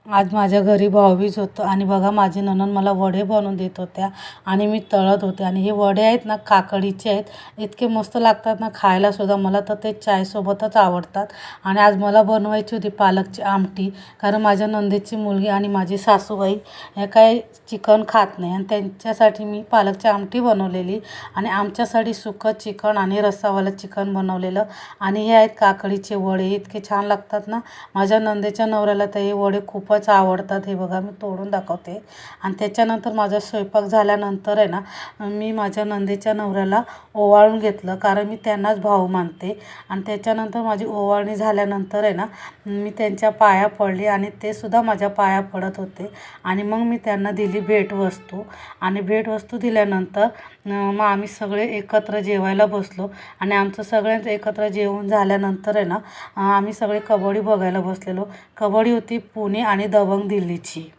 आज माझ्या घरी भाऊबीज होतं आणि बघा माझी नणंद मला वडे बनवून देत होत्या आणि मी तळत होते. आणि हे वडे आहेत ना काकडीचे आहेत, इतके मस्त लागतात ना खायलासुद्धा. मला तर ते चायसोबतच आवडतात. आणि आज मला बनवायची होती पालकची आमटी, कारण माझ्या नंदेची मुलगी आणि माझी सासूबाई हे काय चिकन खात नाही आणि त्यांच्यासाठी मी पालकची आमटी बनवलेली. आणि आमच्यासाठी सुकं चिकन आणि रस्सावालं चिकन बनवलेलं. आणि हे आहेत काकडीचे वडे, इतके छान लागतात ना. माझ्या नंदेच्या नवऱ्याला तर हे वडे खूपच आवडतात. हे बघा मी तोडून दाखवते. आणि त्याच्यानंतर माझा स्वयंपाक झाल्यानंतर आहे ना, मी माझ्या नंदेच्या नवऱ्याला ओवाळून घेतलं, कारण मी त्यांनाच भाऊ मानते. आणि त्याच्यानंतर माझी ओवाळणी झाल्यानंतर आहे ना, मी त्यांच्या पाया पडली आणि ते सुद्धा माझ्या पाया पडत होते. आणि मग मी त्यांना दिली भेटवस्तू. आणि भेटवस्तू दिल्यानंतर मग आम्ही सगळे एकत्र जेवायला बसलो. आणि आमचं सगळ्यांचं एकत्र जेवण झाल्यानंतर आहे ना, आम्ही सगळे कबड्डी बघायला बसलेलो. कबड्डी होती पुणे आणि दबंग दिल्लीची.